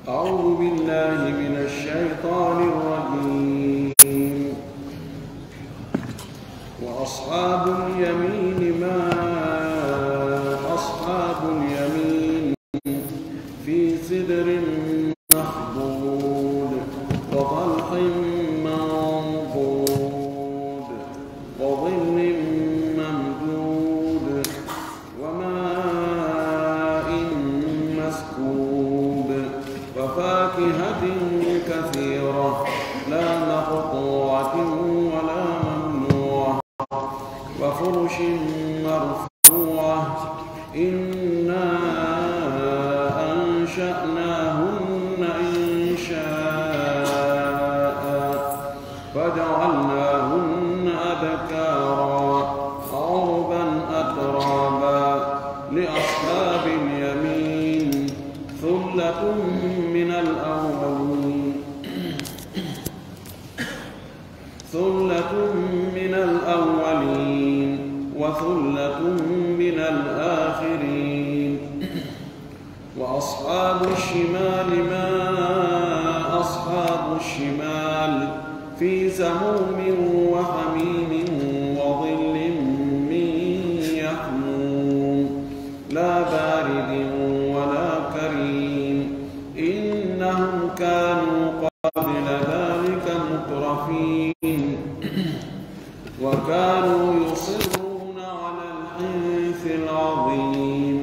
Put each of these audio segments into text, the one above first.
أعوذ بالله من الشيطان الرجيم. وأصحاب اليمين ما أصحاب اليمين في سدر مخضود وطلح منضود وظل ممدود وماء مسكوب وفاكهة كثيرة لا مقطوعة ولا ممنوعة وفرش مرفوعة إنا أنشأناهن إنشاء فجعلناهن أبكارا عربا أترابا لأصحاب اليمين ثلة من الأولين وثلة من الآخرين. وأصحاب الشمال ما أصحاب الشمال في سموم وحميم وظل من يحموم لا بارد ولا كريم إنهم كانوا قبل ذلك مترفين وكانوا يصرون على الحنث العظيم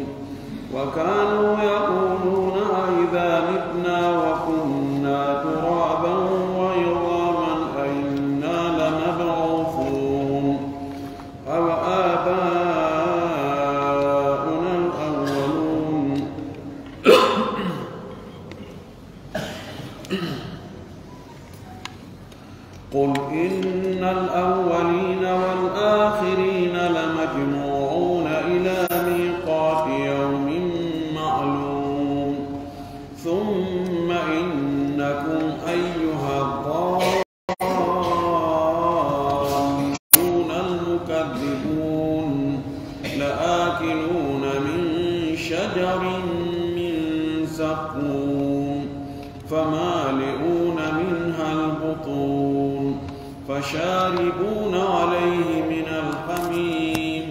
وكانوا يقولون أئذا متنا وكنا ترابا وعظاما أئنا لمبعوثون أو آباؤنا الأولون. قل إن الأولين والآخرين لمجموعون إلى ميقات يوم معلوم ثم إنكم أيها الضالون المكذبون لآكلون من شجر من زقوم فمالئون منها البطون فشاربون عليه من الحميم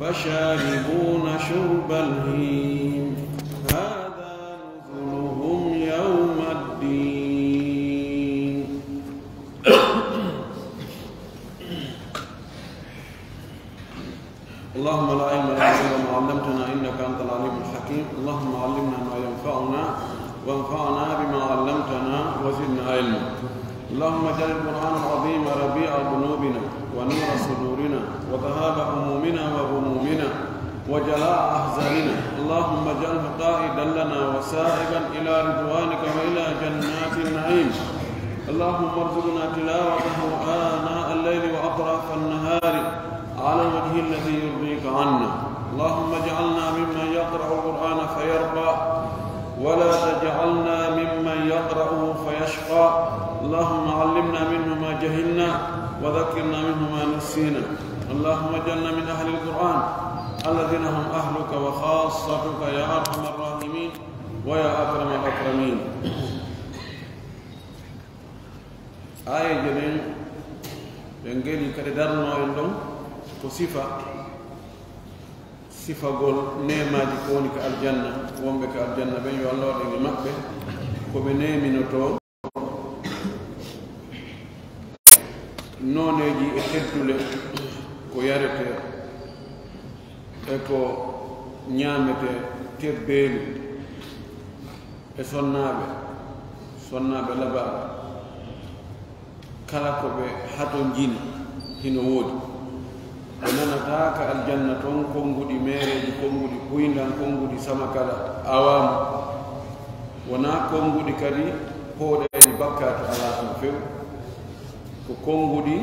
فشاربون شرب الهيم هذا نزلهم يوم الدين. اللهم لا علم لنا إلا ما علمتنا إنك أنت العليم الحكيم. اللهم علمنا ما ينفعنا وانفعنا بما علمتنا وزدنا علما. اللهم اجعل القرآن العظيم ربيع قلوبنا ونور صدورنا وذهاب همومنا وغمومنا وجلاء أحزاننا. اللهم اجعله قائدا لنا وسائبا إلى رضوانك وإلى جنات النعيم. اللهم ارزقنا تلاوته آناء الليل وأطراف النهار على الوجه الذي يرضيك عنا. اللهم اجعلنا ممن يقرأ القرآن فيرقى ولا تجعلنا ممن يقرأه فيشقى. اللهم علمنا منه ما جهلنا وذكرنا منه ما نسينا. اللهم اجعلنا من أهل القرآن الذين هم أهلك وخاصتك يا أرحم الراحمين ويا أكرم الأكرمين. آية جميل بنجلي كردارنا عندهم sifa gol nemaji ko woni ko aljanna wonɓe ko aljanna ɓen yo Allah waɗe maɓɓe koɓe neminoto noneji e teddule ko yarete e ko ñamete tebbeeli e sonnaɓe labaɓe kala ko ɓe haton jini hino woodi ɓe nanata ka aljanna toon konnguɗi mereji konnguɗi kuydan konnguɗi samakala awamu wona konnguɗi kadi pooɗeɗi bakkato ala ton few ko konnguɗi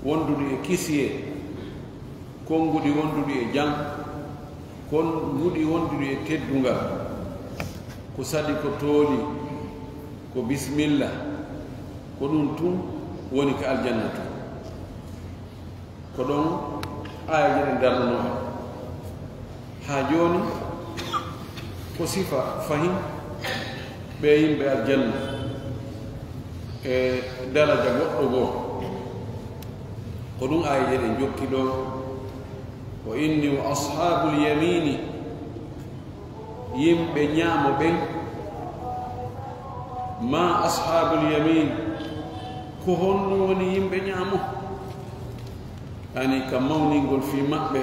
wonduɗi e kisiye konnguɗi wonduɗi e jang konnguɗi wonduɗi e teddungal ko saɗi ko tooli ko bisimilla ko ɗum tun woni ko aljanna tun ko ɗon ayaji ɗe darnuno hen ha joni ko sifa fahim ɓe yimɓe aljanna e daraja goɗɗo goo ko ɗum ayaji ɗe jokki ɗo wa inni wa ashabul yamini yimɓe ñaamo ɓen ma ashabul yamin ko honno woni yimɓe ñaamo ani ka mawningol fi maɓɓe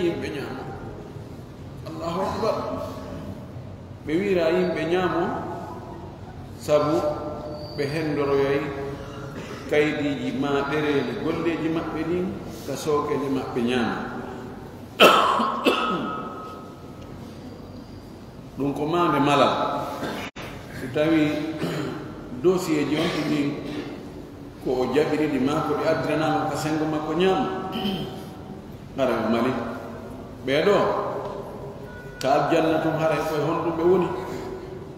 yimɓe ñaamo allahu akbar ɓe wira yimɓe ñaamo sabu ɓe hendoroyoy kaydiji ma ɗereeli golleji maɓɓe ɗin ka sookeje maɓɓe ñaamo ɗum ko mande malal so tawi dossier ji on ɗin ko o jaɓiriɗi ma ko ɗi addiranama ka sengo makko ñaamo hara ɓe mali ɓeeɗo ka aljanna tum hara koye honɗum ɓe woni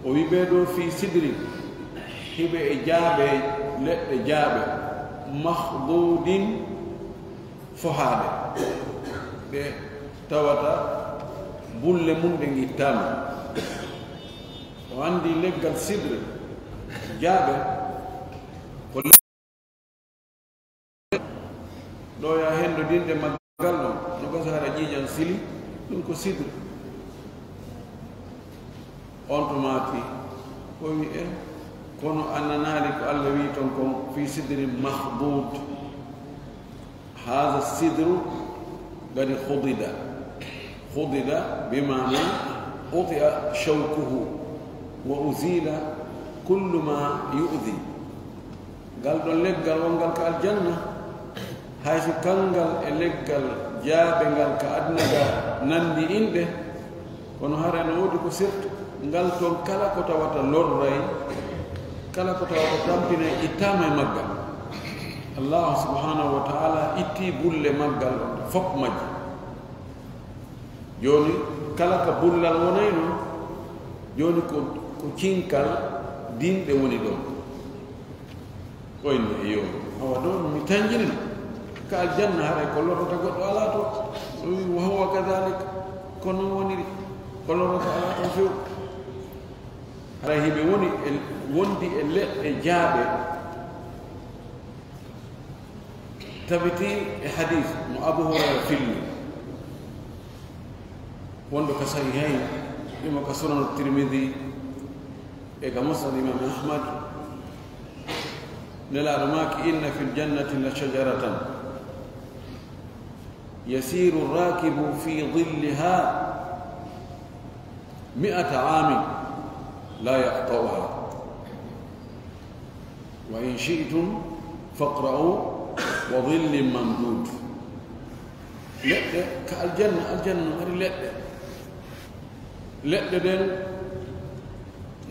o wi ɓeeɗo fi sidri hiɓe e jaaɓe leɗɗe jaaɓe mahdudin fohaade ɓe tawata bulle mum ɗe gittama o andi leggal sidre jaaɓe ko ɗo ya hendo dinde maggal ɗon no gasara ƴiiƴan sili ɗum ko sidre on to maati o wi kono annanaali ko Allah wi ton kon fi sidrin mahdud hada sidru gadi khudida bimana utia shawkuhu wa uzila kullu ma yu'dhi gal ɗon leggal wongal ka aljanna hayso kangal e leggal jaaɓe ngal ka adnaga nandi inɗe kono hara no woodi ko sirta ngal toon kala ko tawata lorray kala ko tawata tampinay ittama e maggal allahu subhanahu wa ta'ala itti bulle maggal fof majji joni kala ka bullal wonay noon joni ko cinkal dinɗe woni ɗon ɓoyne e yo awa ɗo mi tanjinina ka aljanna haray ko lorota goɗɗo ala to wa huwa kadalika ko noon woniri ko lorota ala ton few haray hiɓe wondi e leɗɗe jaaɓe tabiti e hadith mo Abu Hurayra filmi wondo ka sahihayn ɗimo ka sunan Tirmidhi e ka musnad Imam Ahmad nelaɗo maki inna fi ljannati la shajaratan yasiru rakibu fi dhilliha 100 amin la yaqta'uha wa in shi'tum faqra'u wa dhillin mamdud leɗɗe ka aljanna mari leɗɗe ɗen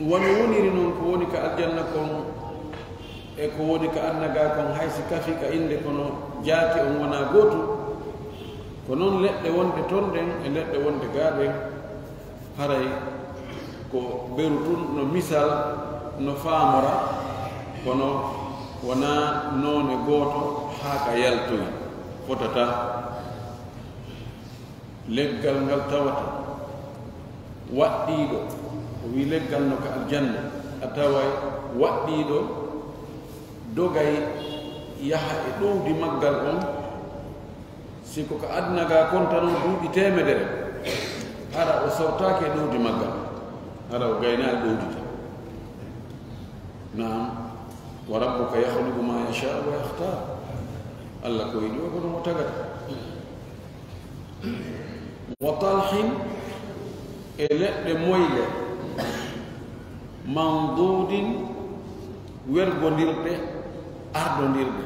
woni woniri noon ko woni ka aljanna kon e ko woni ka annaga kon haysi kafi ka inde kono jaati on wona gootu ko noon leɗɗe wonde ton ɗen e leɗɗe wonde gaaɗen haray ko beru tun no misal no faamora kono wona noone gooto haa ka yaltoyi fotata leggal ngal tawata waɗɗiiɗo o wi leggal no ka aljanna a taway waɗɗiiɗo dogay yaha e ɗowdi maggal on siko ko adnaga kon tan on duuɓi temedere ara o sawtaake e ɗowdi maggal ara o gaynaali ɗowdi tan naam wa rabbuka yahluqu ma yasha wa yahtar allah ko yiɗi o ko ɗum o tagata wa talhin leɗɗe moyle mamdudin wergondirɗe ardondirɗe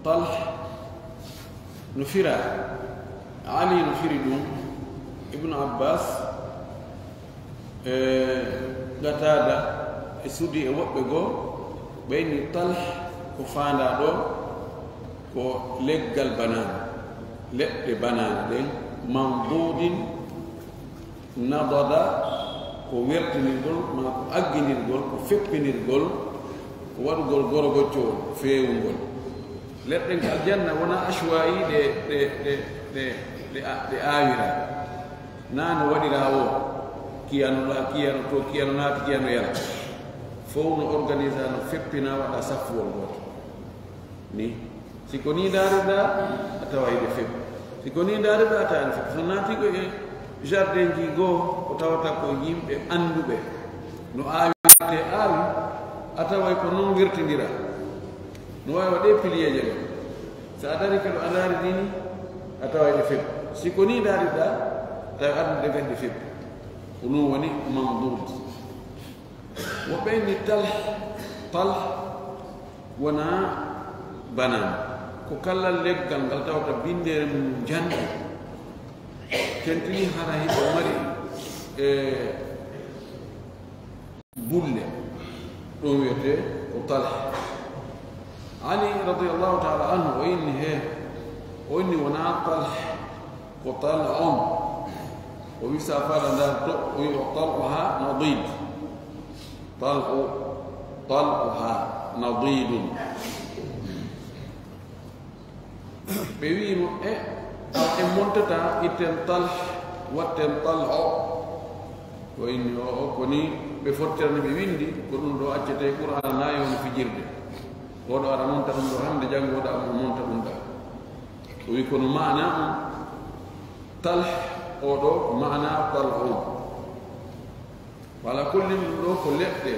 talh no fira ali no firi ɗum ibnu abbas gatada e sudi e woɓɓe goo ɓeyni talh ko faanda ɗo ko leggal banana leɗɗe banana ɗen mamdudin nadada ko wertinirgol ma ko agginirgol ko feppinirgol ko waɗugol gorogoccowol feewugol leɗɗen ko aljanna wona ashwayi ɗe aawira naano waɗira o kiyano to kiyano naati kiyano yala fof no organise no feppina waɗa saffuwol gooto ni siko ni daareɗa a tawa yiɗe fepp siko ni daareɗa a tawani fepp so naatigo e jardin ji goo ko tawata ko yimɓe annduɓe no aawirte aawi a taway ko noon wirtindira no waawi waɗe pilieje ɗo so a dari ke ɗo a daari dini a tawayɗe fepp siko ni daariɗa tawi anndude gandi fepp ko ɗum woni mamdud woɓɓe ni talh wona banana ko kala leggal ngal tawata bindere mum jandi tentini hara hiɓe mari bulle ɗum wiyete ko talh ali radiallahu taala anhu o inni he o inni wona talh ko tal'on o wi sa faɗa ndar to o wi o tal'uha nadid tal'uha nadidun ɓe wimo en montata itten talh watten tal'o o inni o koni ɓe fottirani ɓe windi ko ɗum ɗo accete qur'ana nayi woni fijirde oɗo aɗa monta ɗum ɗo hande janngo oɗo aɗa monta ɗum ɗa o wi kono mana on talh oɗo mana tal'o wala kulli ɗum ɗo ko leɗɗe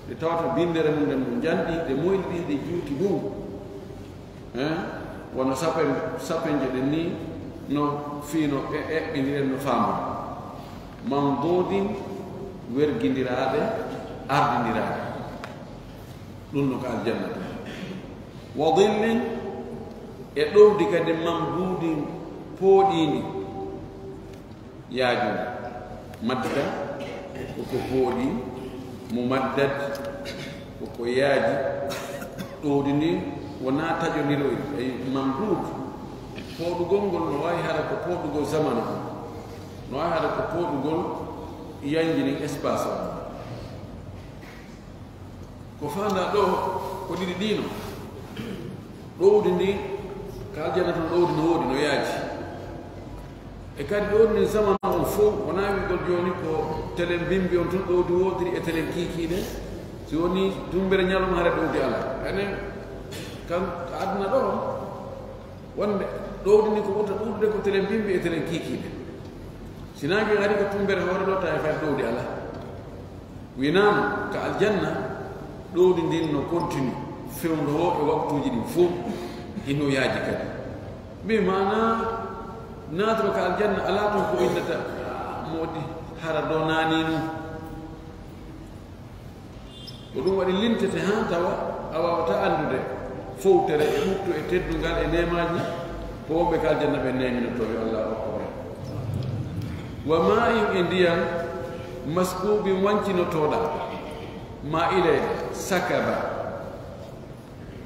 ɗe tawata bindere mum nden ɗum janɗi ɗe moyɗi ɗi juuti ɗum wono sapenje ɗen ni no fiino eɓɓiniren no faama mamdudin wergindiraɗe ardindiraɗe ɗum no ko aljannata wa dillin e ɗowdi kadi mamdudin pooɗindi yaajude madda koko pooɗi mo maddat koko yaaji ɗowdi ndi wona taƴodiroy ay mamdud pooɗugol ngol no wawi hara ko pooɗugol zamanu o no wawi hara ko pooɗugol yanjini espace o ko fanda ɗo ko ɗiɗi ɗino ɗowdi ndi ka aljana tan ɗowdi no woodi no yaaji e kadi ɗowdi ndi zamanu on fof wona wigol joni ko télé bimbi on tun ɗowdi woodiri e télé kiikiiɗe si woni dumbere ñalum hara ɗowdi ala enen kan aduna ɗo wonde ɗowdi ni ko ɓurta ɗuɗude ko télé bimbi e télé kiikiiɗe sinaaki ari ko tumbere hoore ɗo tawi fay ɗowdi ala winama ko aljanna ɗowdi ndin no continue fewndo o e waktuji ɗin fof hino yaaji kadi mi mana naatoro ko aljanna ala toon ko innata moɗi hara dow naani num ko ɗum waɗi lintete ha tawa a wawata andude fowtere e ɓurtu e teddungal e nemaji ko wonɓe ko aljanna ɓe neminotoɓe allah okkoɓe wa ma'in e ndiyam maskubin wancinotoɗa ma ilede sakaba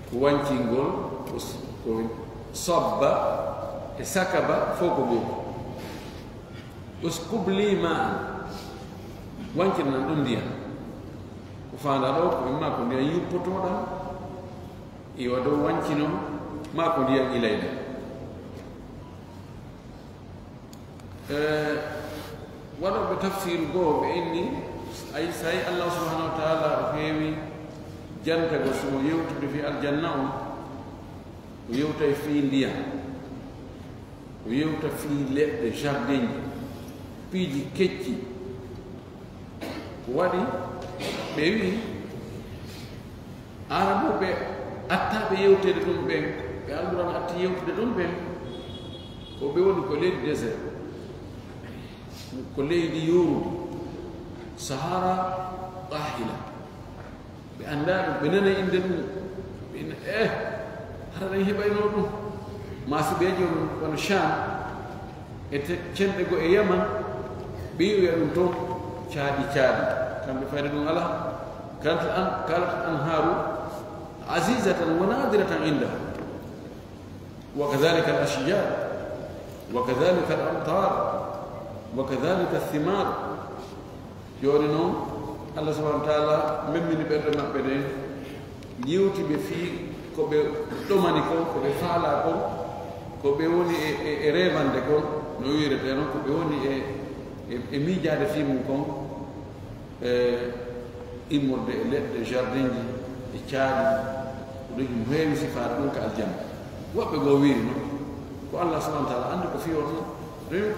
ko wancingol ko sabba e sakaba fof ko goto uskub li ma'an wancinan ɗum ndiyam ko fanda ɗo ko imma ko ndiyam yuppotoɗam iwa dow wancino ma ko ndiyam ilayde waɗoɓe tafsir goo ɓe inni ay so yi allah subahanahu wa taala o heewi jantago somo yewtude fi aljanna on o yewta e fii ndiyam o yewta fii leɗɗe jardin ji piiji kecci ko waɗi ɓe wi arabo ɓe attaɓe yewtede ɗum ɓen ɓe alɓuran atti yewtude ɗum ɓen ko ɓe woni ko leydi désert ليدي يورو سهارة قاحلة بأندار بننا عندنا بين هذا يهبا ينورو ما سبيجون ونشان اتشندقو يمن بيو يرنتو شادي كان بفايدون الله كانت الأنهار عزيزة ونادرة عنده وكذلك الأشجار وكذلك الأمطار وكذلك الثمار يورينو الله سبحانه وتعالى من بيرد مبدين يوتي بفي كوبي دوماني كوبي فالا كوبي وني ريفان دكو نوير تنو كوبي وني ميجا دفيم كون إمور de jardin di caadi do him heewi sifaat ɗum ka aljanna woɓɓe goo wiiri noon ko allah subahana wa taala anndi ko fiyo noon rewi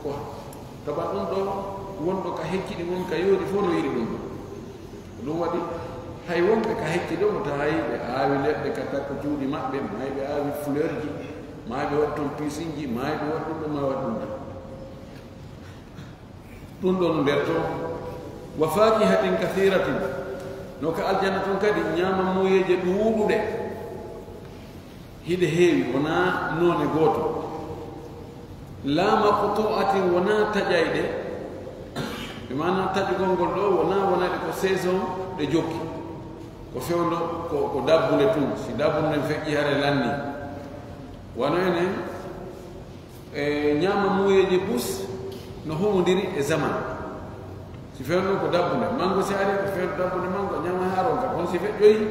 ko taba ɗum ɗo wonɗo ka hecciɗi mum ka yoodi fof no yiɗi ɗum ɗo ɗum waɗi hay wonɓe ka hecci ɗo mo tawi ɓe aawi leɗɗe ka takko juuɗi maɓɓe mayi ɓe aawi fleur ji mayi ɓe waɗi toon pisine ji mayi ɓe waɗi ɗum ɗo ma waɗi ɗum ɗo ɗum ɗon nder to wa fakihatin kathiratin no ka aljanna ton kadi ñaama moyeje ɗuuɗuɗe hiɗe heewi wona noone gooto la maqtu'atin wona taƴayɗe ɓe mana taƴugol ngol ɗo wonaɗe ko saison ɗe jokki ko fewndo ko dabbule tun si dabbule nden feƴƴi hare lanni wano enen ñaama moyeje bus no homodiri e zaman si fewno ko dabbule mango si ari ko fewno dabbule mango ñama haron ka on si feƴƴoyi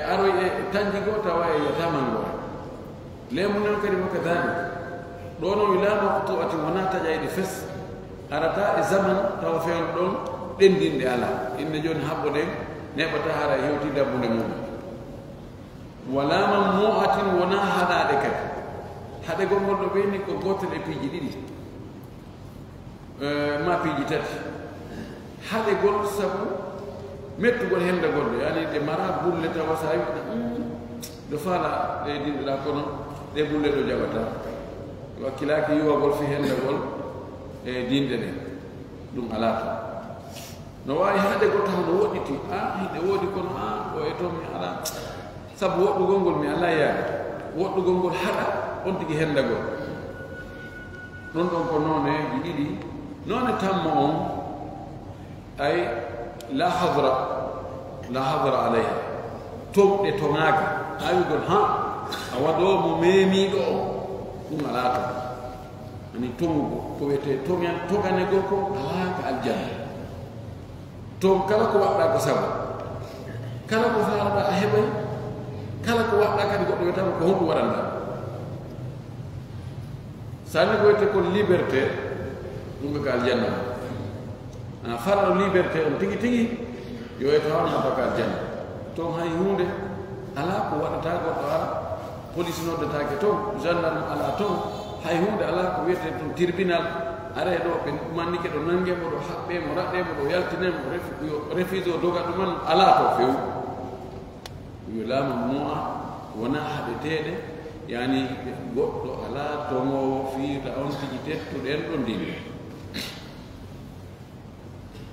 aroy e tanji goo tawa e yata mango lemu nen kadi mo kadalik ɗo no wila maqtu'ati wona taƴayɗe fes arata e zaman tawa fewno ɗon ɗendinde ala inne joni habbo ɗen neɓata hara hewti dabbule mum wala mamnu'atin wona haɗaɗe kadi haɗe gongol ɗo ɓeyni ko gotel e piiji ɗiɗi ma piiji tati haɗe gol sabu mettugol hende goɗɗo yani ɗe mara bulle tawa sa wi ɗo faala ɗe dinɗiɗa kono ɗe bulle ɗo jaɓata wakkilaki yiwagol fi hendegol e dinde ɗen ɗum ala to no wawi haɗe goto hono woɗɗiti hiɗe woodi kono o e toon mi ala sabu woɗɗugol ngol mi ala yaade woɗɗugol ngol haɗa on tigi hendegol ɗon ɗon ko noone ji ɗiɗi noone tammo on ay la hadra alayha tomɗe toŋaaka awigol a waɗo mo meemiɗo o ɗum ala to ani toŋugo ko wiyete togane goo ko alaaka aljanna to kala ko waɗɗa ko sabu kala ko faalaɗa a heɓay kala ko waɗɗa kadi goɗɗo wiyatama ko honɗum waɗanda sani ko wiyete ko liberté ɗum ɓe ko aljanna falaɗo liberté on tigi tigi yo e tawanata ko aljanna toon hay hunde ala ko waɗata goɗɗo ara police noddetake toon gendarme ala toon hay hunde ala ko wiyete toon tribunal are ɗo ɓe mannike ɗo nangemo ɗo haɓɓemo raɗɗemo ɗo yaltinemo refuse o doga ɗuman ala to few yo lama moa wona haɗeteɗe yani goɗɗo ala toŋowo fiita on tigi tettuɗen ɗo ndini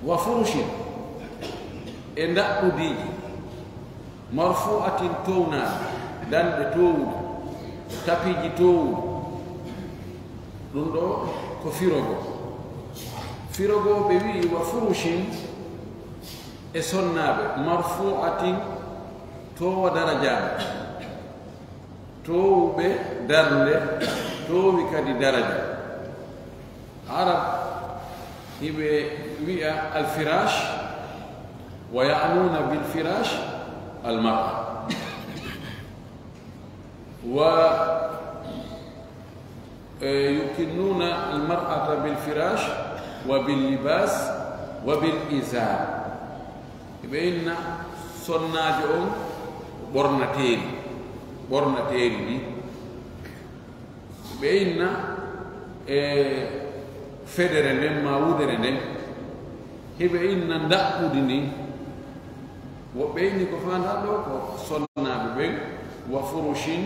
wa furushin e ndaɗɗudiji marfu'atin townaɗi danɗe towuɗe tapiji towuɗe ɗum ɗo ko firogo ɓe wi wa furushin e sonnaɓe marfu'atin towa darajaɓe towuɓe darnde towi kadi daraja arab hiɓe wi'a alfirash wa ya'nuna bilfirash almar'a wa يكنون المرأة بالفراش وباللباس وبالإزار بين صناجهم bornateeri ɗi ɓeyna federe nden ma wudere nden heɓe inna ndaɓɓudi ndi woɓɓe inni ko fanda ɗo ko sonnaɓe ɓen wa furushin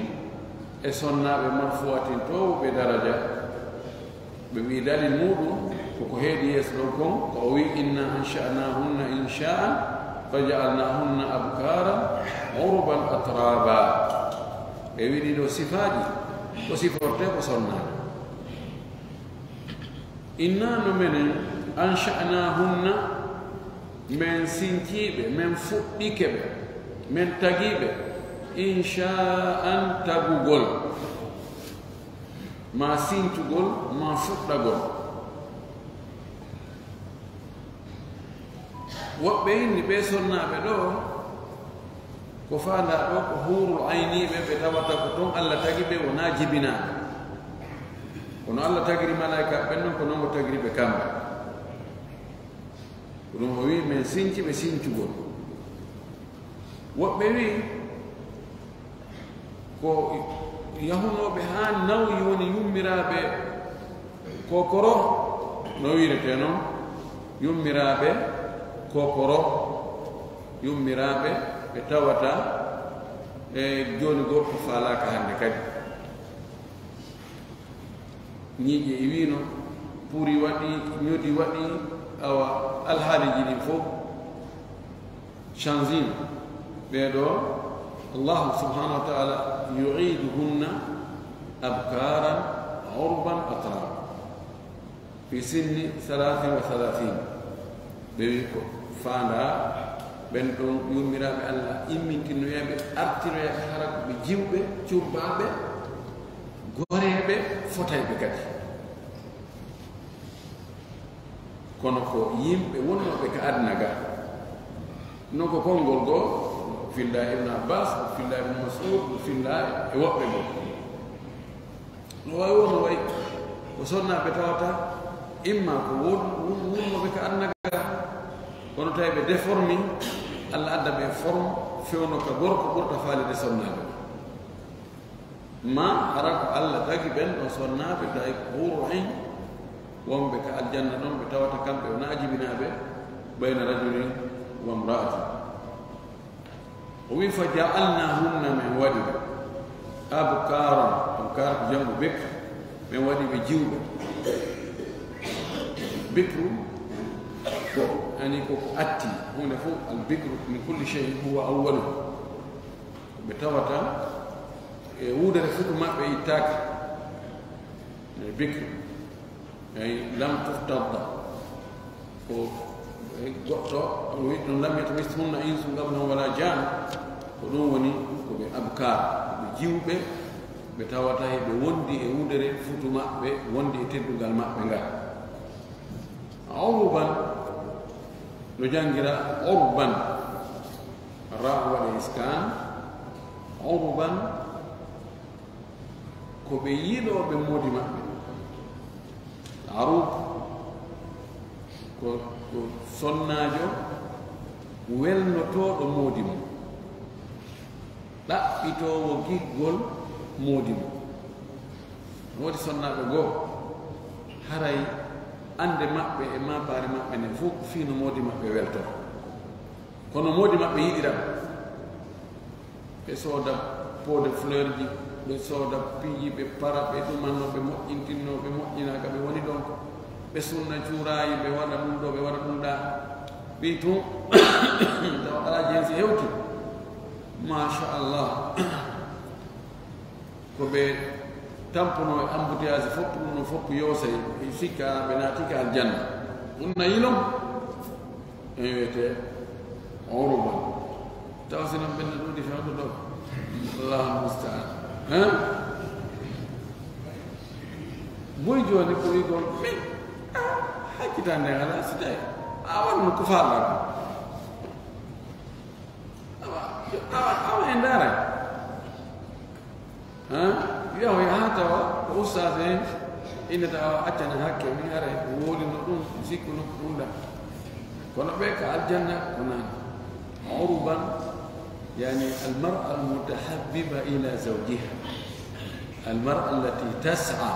e sonnaɓe marfuwatin towɓe daraja بميدال المودو وكهدي يسلكم قوي إن أنشأناهن إنشاء فجعلناهن أبكارا عربا أترابا بيدي دو صفاتي وصفورته وصلنا إنا نمن أنشأناهن من سنكيب من فؤكب من تجيب إنشاء تقول ما سنتقول ما فؤتقول وبين بيسنا بدو كفانا دو حور العيني بتواتا كتون الله تجيب وناجبنا كنا الله تجري ملائكة بينهم كنا تجري بكام كنا هوي من سنتي بسنتقول وبين ko yahuno be han nawi woni yummirabe kokoro no wirete non yummirabe kokoro yummirabe be tawata e joni gorko falaka hande kadi ñiije e wino puri waɗi ñodi waɗi awa alhaaliji ɗin fof changine ɓeɗo الله سبحانه وتعالى يعيدهن أبكارا عربا أترابا في سن 33 بيكو فانا بنتون يوميرا بالله إمينتينو يابي أرتينو يابي حرك بجيوبي تشوبابي غوريبي فوتايبي كاتي kono ko yimɓe wonnoɓe ka aduna ga non ko konngol goo fillah ibn Abbas fillah ibn Mas'ud fillah e woɓɓe goo no wawi wono way ko sonnaɓe tawata imma ko wonnoɓe ka aduna ga kono tawi ɓe déformi Allah adda ɓe forme fewno ka gorko ɓurta faalide sonnaɓe ma ara ko Allah tagi ɓen ɗo sonnaɓe tawi huro en wonɓe ka aljanna ɗon ɓe tawata kamɓe o naajibinaɓe bayna rajulin wa mra'ati o wi fa ja'alnahunna min waɗi abkaran abkar ko jamgo bekre min waɗi ɓe jiwɓe bikru ko ani koko atti hunde fof albikru min kulli cheyin huwa awwaluhu ɓe tawata e wuudere fuɗu maɓɓe ittaka e bikru ay lam tuftadda ko goɗɗo ɗum lam yatamisthunna insun qablahum wala jan ko ɗum woni koɓe abkar koɓe jiwɓe ɓe tawata heɓe wondi e wudere futu maɓɓe wondi e teddugal maɓɓe ngal urban no jangira urban ra waɗa iskan urban koɓe yiɗoɓe moodi maɓɓe arub ko sonnajo welnotoɗo moodi mum ɗaɓɓitowo giggol moodi mum woodi sonnaɓe goo haray ande maɓɓe e mabare maɓɓe nden fof ko fiino moodi maɓɓe welto kono moodi maɓɓe yiɗiram ɓe sooda pot de fleur ji ɓe sooda piiji ɓe para ɓe ɗumanno ɓe moƴƴintinno ɓe moƴƴinaka ɓe woni ɗon ɓe sunna cuurayi ɓe waɗa ɗum ɗo ɓe waɗa ɗum ɗa ɓi tun taw ala jensi hewti machallah ko ɓe tampuno e embouteillage foppu ɗum no foppu yoosay e sikka ɓe naatika aljanna ɗum nayi non en wiyete oruba taw sinon ɓenna ɗuɗi fewɗo ɗo allahu mustaan boy joni ko wigol min hakkitande ala si tawi a wanno ko faalaɗo awa e ndaara wiyaw yaha tawa ko ustad en ina tawa accana hakke mi ara ko woolino ɗum sikkuno ko ɗum ɗa kono ɓe ka aljanna ko nani uruban يعني المرأة المتحببة إلى زوجها المرأة التي تسعى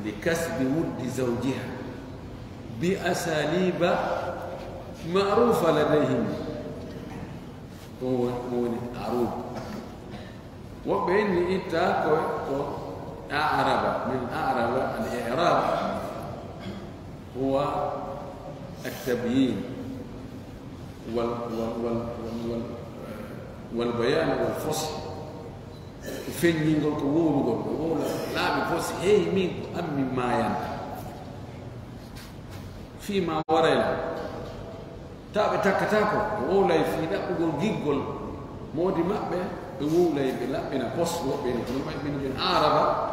لكسب ود زوجها بأساليب معروفة لديهم هو عروض وبين إتاكو أعرب من أعرب الإعراب هو التبيين والبيان والفصل فين ينقل قول لا بفصل هي مين أمي ما ينقل فيما ورينا تابع تاكو ولا يفيد أقول جيجل مودي ما به ولا يبلا بين فصل وبين من أعرب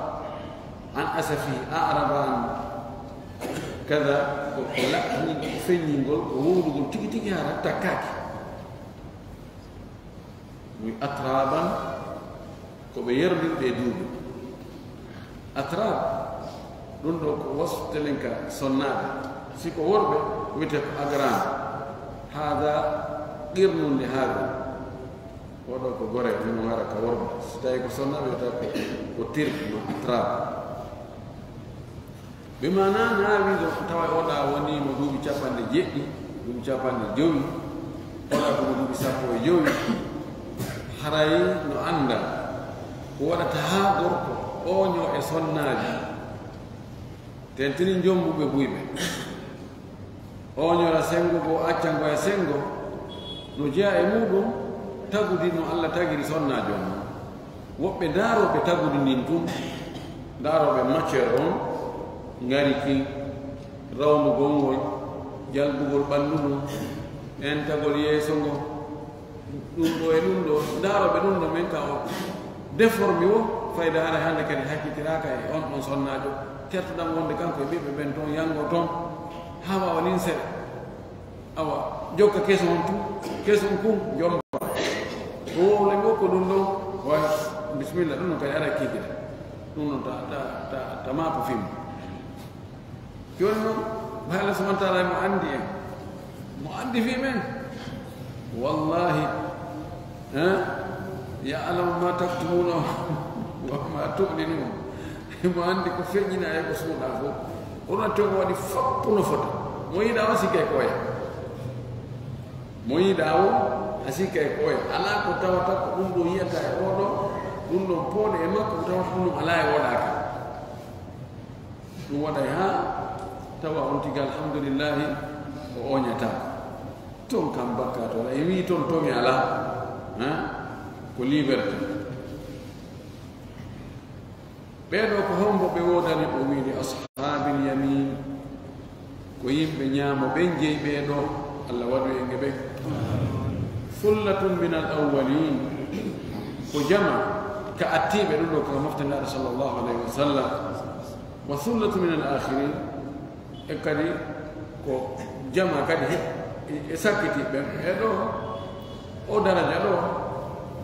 عن أسفه أعرب عن كذا ولا فين ينقل وقول تيجي هذا تكاكي أترابا كبيرني بدون أتراب رندو وسط لينكا صناد سيكو وربه ويتك أجران هذا قرن لهذا ودوك غوري من وراك وربه ستايكو صناد ويتك وتير أتراب بمعنى نبي دو توا ودا وني مدوبي چاپان دي جيدي دum چاپان دي جوي ودا ko mudubi sappo e jowi haray no anda ko waɗata haa gorko oño e sonnaaji tentini jombuɓe buyɓe oñora sengo go accango e sengo no jeya e muɗum tagudi no Allah tagiri sonnaaji on woɓɓe daaroɓe tagudi ndin tun daaroɓe matiére on ngari ki rawnugol ngol jalbugol ɓanndu mum en tagol yeeso ngo ɗum ɗo e ɗum ɗo daaroɓe ɗum ɗo men ka o déformi o fayda hara hannde kadi hakkitiraka e on ɗon sonnaajo tertoɗam wonde kanko e ɓiɓɓe ɓen toon yango toon haa wawa nin seɗa awa jokka keso on tu keso on kum jomba wowle ngo ko ɗum ɗo way bisimilla ɗum noon kadi ara kiikita ɗum noon ta maapo fimmo joni noon Allah subhanahu wa ta'ala mo andi en mo andi fi men wallahi ya'lamu ma taktumuna wa ma tu'linun mo andi ko feƴƴina e ko suuɗa fof onon to waɗi foppu no fota mo yiɗa o sikka e koya mo yiɗa o a sikka e koya ala ko tawata ko ɗum ɗo yiyata e oɗo ɗum ɗon pooɗe e makko ko tawata ɗum ala e woɗaka ɗum waɗay ha tawa on tiga alhamdulillahi o oñata ton kam bakka to e wi ton tomi ala ko liberté ɓeɗo ko hombo ɓe wodani o wiide ashabil yamin ko yimɓe ñaamo ɓen jeyi ɓeɗo Allah waɗu e ngeɓe sullatun min al awwalin ko jama ka attiɓe ɗum ɗo ko moftanaaɗo sallllahu alayhi wa sallam wa sullatu min al akhirin e kadi ko jama kadi e sakkitiɓe e ɗo o daraja ɗo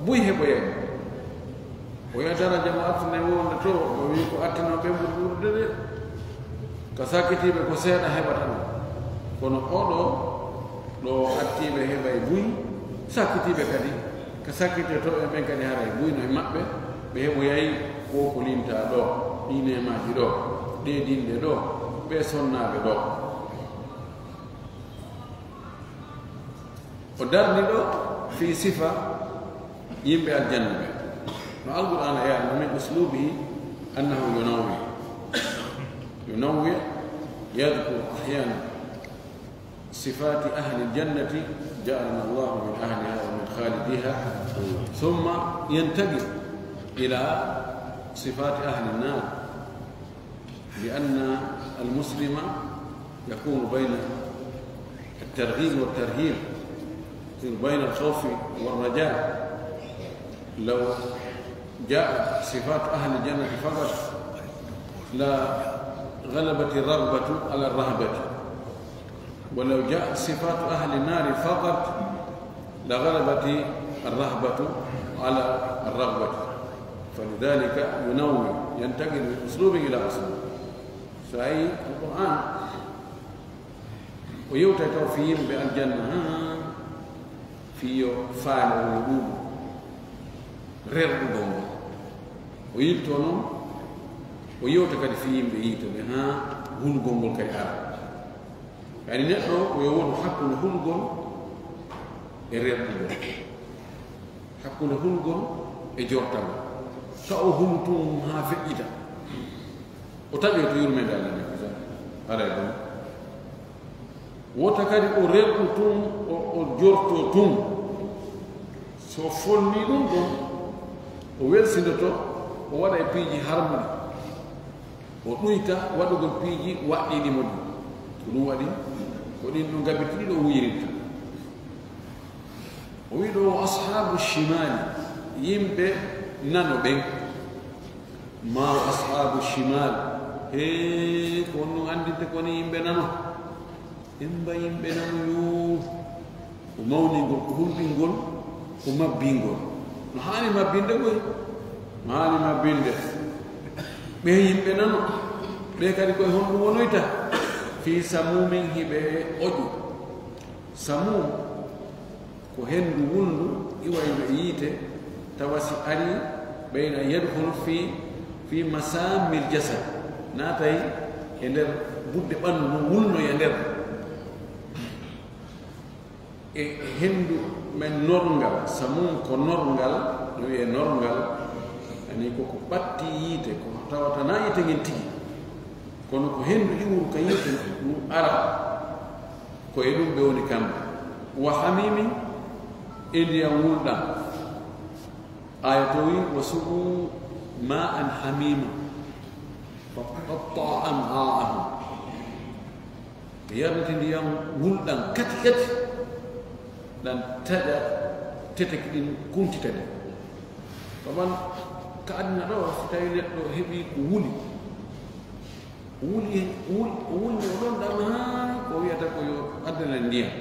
buy heɓoyen o ya daraja mo attane wonde to o wi ko attanoɓe ɓurde de ko sakkitiɓe ko seeɗa heɓata ɗum kono oɗo ɗo attiɓe heɓa e buy sakkitiɓe kadi ko sakkitetoɓe ɓen kadi hara e buyno e maɓɓe ɓe heɓoyayi ko ko linta ɗo ɗi nemaji ɗo ɗe dinde ɗo ɓe sonnaɓe ɗo o darni ɗo fi sifa yimɓe aljanna ɓe no alqur'ana yaano min uslubihi annahu yunawwi yadkur ahyana sifati ahli aljannati ja'alana allahu min ahliha wa min khalidiha thumma yantaqil ila sifati ahli النار لأن المسلم يكون بين الترغيب والترهيب بين الخوف والرجاء لو جاء صفات أهل الجنة فقط لا غلبت الرغبة على الرهبة ولو جاء صفات أهل النار فقط لغلبت الرهبة على الرغبة فلذلك ينوي ينتقل من أسلوب إلى أسلوب فأي القرآن ويوتى توفيهم بالجنة في فعل ويقول غير الضوء ويلتونو ويوتى كد فيهم بيتو ها هلغون كاي عرب يعني نحو ويقول حق الهلغون غير الضوء حق الهلغون اجورتام كاو هلتوم ها فئيتا tawi to yurmede Allah ne ko ara ɗum wota kadi o reɓɗu tun o jorto tun so fonni ɗum ɗon o welsindoto o waɗa e piiji harmuɗi o ɗuyta waɗugol piiji waɗɗiɗimo ɗum ko ɗum waɗi ko ɗin ɗum gabittiɗi ɗo wuyirinta o wi ɗo ashabu shimali yimɓe nano ɓen ma ashabu shimal he ko on ɗum andinte koni yimɓe nano emba yimɓe nano yo ko mawningol ko hulɓingol ko mabbingol no haani mabbinde koy no haani mabbinde ɓe yimɓe nano ɓe kadi koye honɗum wonoyta fi samumin hiɓe oƴu samum ko hendu wulndu iwayno yiite tawa si ari ɓeyna yadhul fi masamil jasad naatay e nder budde ɓanndu no wulnoya nder e hendu men norngal samum ko norngal no wiye norngal ani koko ɓatti yiite ko tawata na yiite ngen tigi kono ko hendu iwru ka yiite ɗum ara ko e ɗum ɓe woni kamɓe wa hamimi e ndiyam wulɗam aya to wi wa suɓu ma an hamima fa qatta'a am'a'ahum ɓe yarnete ndiyam wulɗam kati kati ɗan taƴa teteki ɗin kuntitade baman ka aduna ɗo so tawi neɗɗo heɓi ko wuli wulni o ɗon ɗam ha ko wiyata ko yo addana ndiyam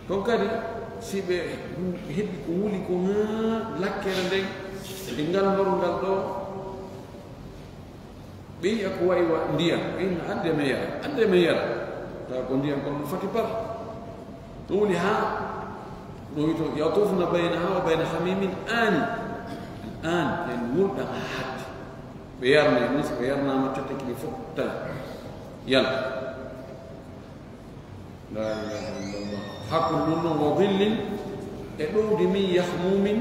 ton kadi si ɓe heɓi ko wuli ko ha lakkere nden ɗi ngandorngal ɗo ɓe yiya ko wayi wa ndiyam ɓe yina adde me yara tawa ko ndiyam kono ɗum fati par ɗum woni ha ɗo wi to yatufna baynaha wa bayna hamimin ani an en wulɗam ha hadde ɓe yarna e ɗum so ɓe yarnama teteki ɗi fof tala yala la ilaha illallah hakkude ɗum noon wo dhillin e ɗowdi min yahmumin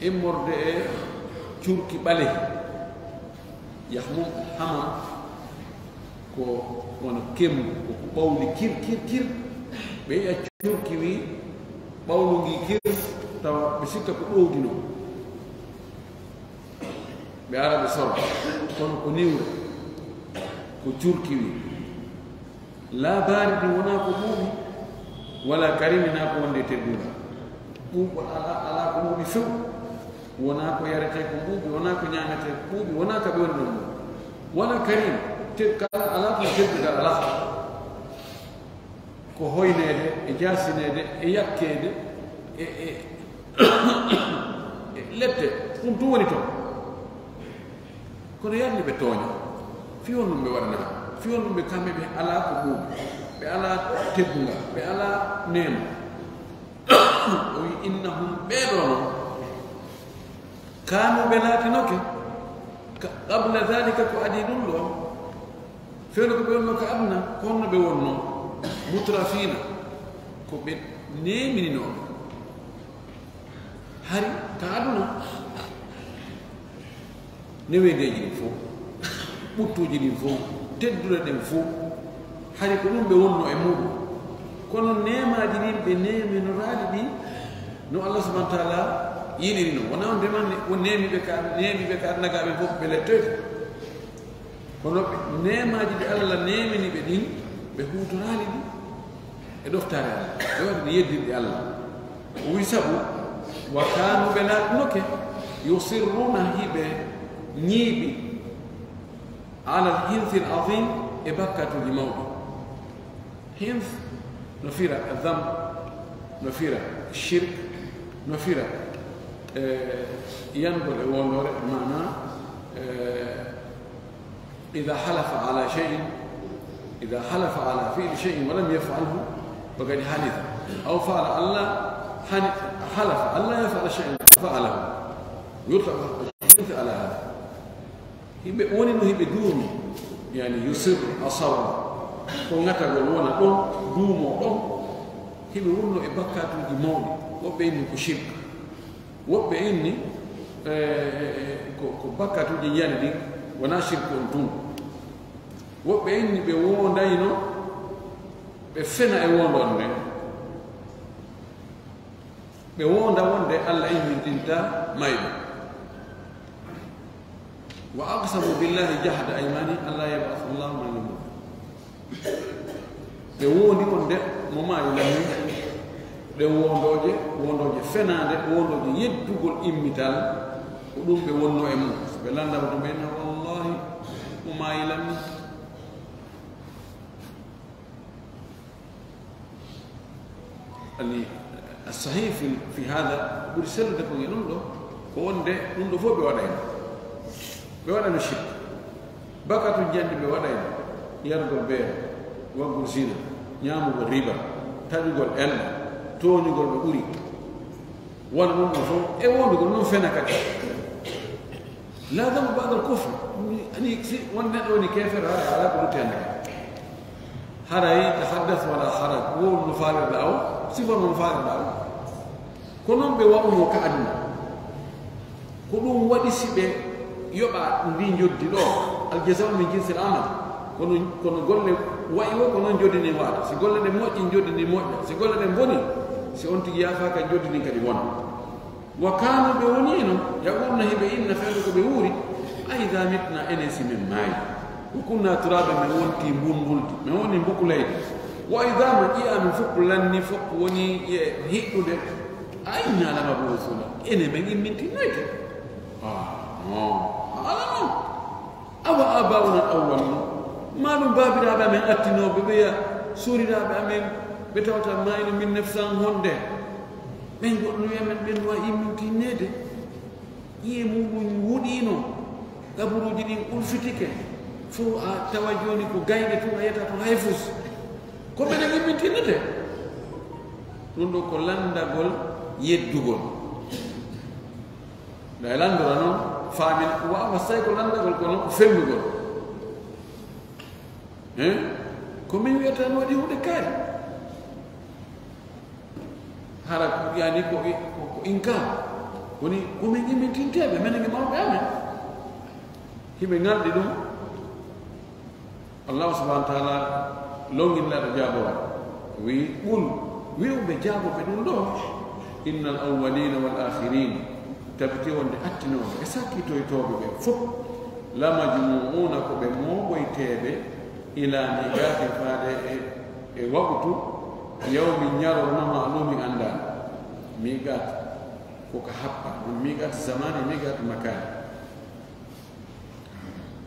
immorde e curki ɓale yahmum hama ko wona kemmu koko ɓawli kir ɓe yiya curki wi ɓawlu ngi kir tawa ɓe sikka ko ɗowdi no ɓe ara ɓe sora kono ko niwre ko curki wi labari ɗi wona ko ɓuuɓi wala karimi na ko wonde tedduɗa ɓuuɓol ala ko ɓuuɓi few wona ko yarete ko ɓuuɓi wona ko ñamete ko ɓuuɓi wona ka ɓe woni ɗon ɗum wala karim kala ala ko teddugal ala ko hoynede e jasinede e yakkede e lette ɗum tum woni toon kono yarni ɓe tooña fi won ɗum ɓe waɗana fi won ɗum ɓe kamɓe ɓe ala ko ɓuuɓi ɓe ala teddugal ɓe ala neema o wi innahum ɓeeɗo noon kanu ɓe laatinoke qabla dalika ko adi ɗum ɗo fewno ko ɓe wonno ko aduna ko honno ɓe wonno mutrafina ko ɓe nemininoɓe hari ka aduna newedeji ɗin fof ɓuttuji ɗin fof tedduɗe ɗen fof hari ko ɗum ɓe wonno e muɗum kono nemaji ɗin ɓe neminoraɗi ɗi no Allah subhanahu wa taala yiɗiri no wona on ndemanne o nemiɓe ka adnagaɓe fof ɓe lettoyde kono nemaji ɗi Allah nemini ɓe ɗin ɓe hutorali ɗi e ɗoftare Allah ɓe waɗi ɗi yeddirɗi Allah o wi sabu wa kanu ɓe laatinoke yusirruna hiɓe ñiiɓi ala lhinthi l azim e bakkatuji mawɗi hinth no fira adam no fira shirk no fira yandol e wondore mana إذا حلف على شيء إذا حلف على فعل شيء ولم يفعله فقد حلف أو فعل الله حلف الله يفعل شيئا فعله يطلق الحنث على هذا وننه بدون يعني يصر أصر ونغتغل ونا دون دومو دون هبه ونو إبكاتو دي مولي وبيني كشرك وبيني كو بكاتو دي يعني دي wona shirku on tun woɓɓe inni ɓe wondayno ɓe fena e wondon nde ɓe wonda wonde Allah immintinta mayɓe wa aqsamu billahi jahda aymani alla yab'atha Allahu man yamut ɓe wondi on de mo maayi lami ɗe wondoje fenade wondoje yeddugol immital ko ɗum ɓe wonno e mum so ɓe landama to ɓenna wallahi mo maayi lami الصحيح في هذا برسل دكو ينولو كون ده نولو فو بيوادين بيوادين الشرك بكاتو الجند بيوادين يرغل بير وغل زينة نيامو الربا تاجو ال توني غول بوري وانا نولو فو اي وندو غول نون فينا كاك لا ذنب بعد الكفر اني وانا دوني كافر على بروتين هذا يتحدث ولا حرج هو المفارق الاول صفر المفارق الاول كلهم بيوامو كأدنا كلهم وديسي بي يبقى ندين جودي لو الجزاء من جنس العمل كونو غول وايو كونو جودي ني وات سي غول دي موجي جودي ني موجي سي غول دي بوني سي اونتي يافا كا جودي ني كدي وون وكانوا بيونينو يقولون هبه ان خيرك بيوري اذا متنا انسي من ماي وكنا ترابا من ونتي بومبولتي من وني بوكولاي واذا ما جاء من فوق لني فوق وني هيكو ده أين على مبعوثنا؟ إني من تناك. ألا أو آباؤنا الأولون ما من باب رابع من أتنو ببيا سوري رابع من بتوتا ماين من نفسان هونده من يقولون يا من وإي من تناد يمو ودينو قبرو جدين ألفتك فو توجوني كو غاينة تو غايتا تو هايفوس كو من من تناد نندو كو لاندا غول yeddugol da landora non famin wa wasay ko landagol ko non fellugol ko min wiyata no wadi hude kay hara yani ko inka woni ko min min tintebe men ngi mawbe amen hibe ngaldi dum Allah subhanahu wa ta'ala longin la jabo wi bul wi be jabo be dum do إن الأولين والآخرين تبتون أتنون إساكي تويتوبي فوق لما جمعونك بمو ويتابي إلى ميقات فادي وقت يوم يرى معلوم عندنا ميقات فوق حبة من ميقات الزمان ميقات المكان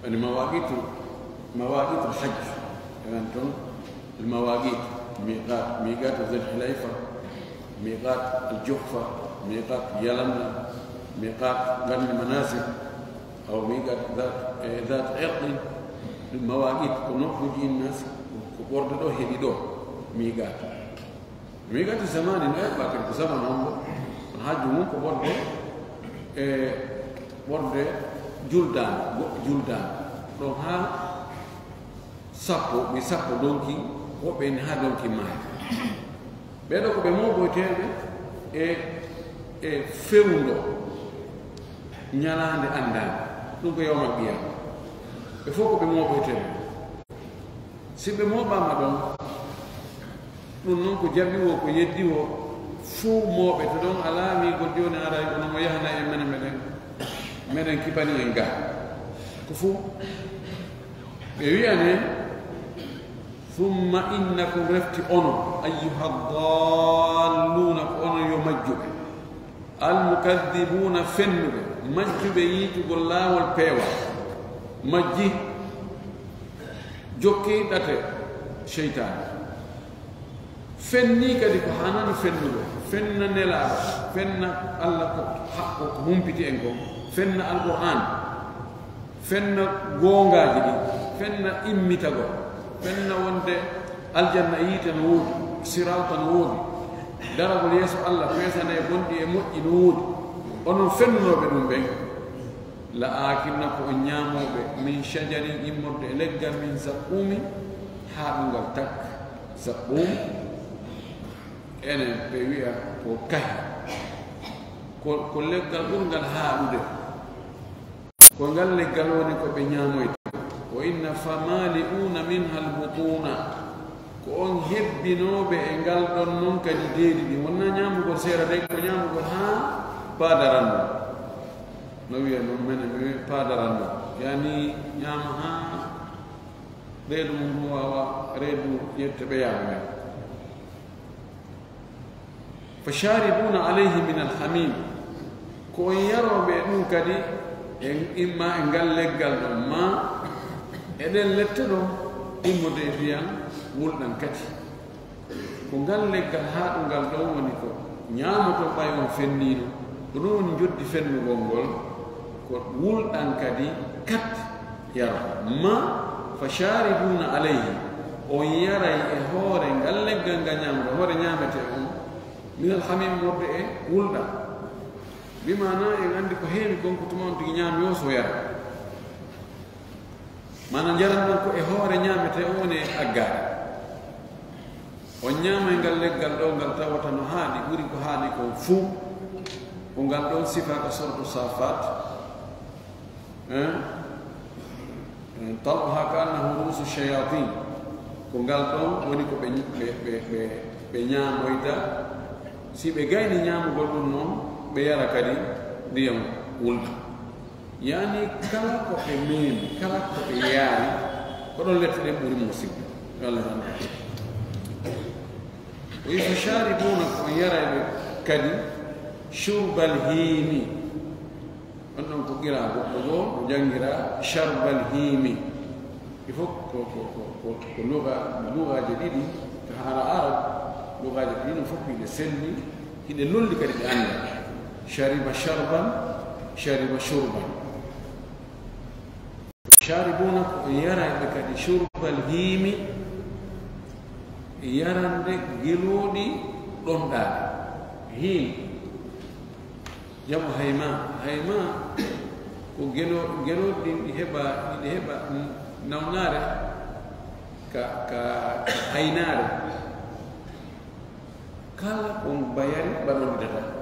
المواقيت مواقيت الحج أنتم المواقيت ميقات ذي الحليفة ميقات الجحفة ميقات يلمنا ميقات غنم المنازل أو ميقات ذات عقل المواقيت ونخرج الناس وورد دو هدي دو ميقات الزمان نأبا كنت زمان هم الحاج مونك ورد جلدان دون ها سابو بسابو دونكي وبين ها دونكي ماي bedo ko be mo boytebe e fewundo nyalande andane dum ko yawmal qiyam be foko be mo boytebe si be mo bama don dum non ko jabi wo ko yeddi wo fu mobe to don alami ko joni ara ko mo yahna e menen kibani en ga ko fu be wiane ثم إنكم رفتي أنو أيها الضالون أنو يمجب المكذبون فنب مجب يتو الله والبيوة مجي جوكي داتي شيطان فني كدي كهانا فنب فن نلا فن الله حقك ممبتي انكو فن القرآن فن غونغا جدي فن إمتاغو فإننا وند الجنة يتن وود صراطا وود درب يسوع الله فيسنا يبندي يموت ينود أنو فنو بدون بين لكنك أنيامو من شجر يمرد لجا من زقوم حارن تك زقوم أنا بيويا وكه كل لجا بون قال هارد ko ngal leggal woni ko ɓe ñaamoyta wa inna famali'una minha albutuna ko on hebbinooɓe e ngal ɗon noon kadi deedi ɗi wonna ñaamugol seera de ko ñaamugol haa paadaranno no wiya noon mene mi wi paadaranno yani ñaama haa reedu mum wawa reedu yette ɓe yaama men fa sharibuna alayhi min alhamim ko on yaroɓe ɗum kadi imma e ngal leggal ɗon ma eɗen lette ɗo immude e ndiyam wulɗan kadi ko ngal leggal haa ɗo ngal ɗon woni ko ñaamoto ɓay on fenniino ko ɗum woni joddi fennugol ngol ko wulɗan kadi kat yaro ma fa sharibuna alayhi on yaray e hoore ngal leggal ngal ñaamgo hoore ñaamete on min alhamim morde e wulɗan bimana en anndi ko heewi gonko tuma on tigi ñaami o so yara mana jaran ɗon ko e hoore ñaamete on woni e aggaade on ñaama e ngal leggal ɗo ngal tawata no haaɗi ɓuri ko haaɗi ko fuu ko ngal ɗon sifa ka sortu safat talha ka annahu rusu shayatin ko ngal ɗon woni ko ɓe ñaamoyta si ɓe gayni ñaamugol ɗum noon ɓe yara kadi ndiyam wulda yani kala ko ɓe meemi kala ko ɓe yaari ko ɗon lette ɗen ɓuri musidɓe allah tan o wi fa sharibuna ko yarayɓe kadi shurbal hiimi on ɗon ko gira goɗɗo ɗo o janngira charbal hiimi il faut ko lugaji ɗiɗi to haala arab lugaji ɗiɗi fof hiɗe selli hiɗe lolli kadi ɓe annda shariba sharban shariba shurban sharibuna ko yarayɓe kadi shurbal hiimi yarande geloɗi ɗonɗaade hiim jamu hayma ko geloɗi ɗi heɓa nawnaare ka haynaare kala on bayari baɗon data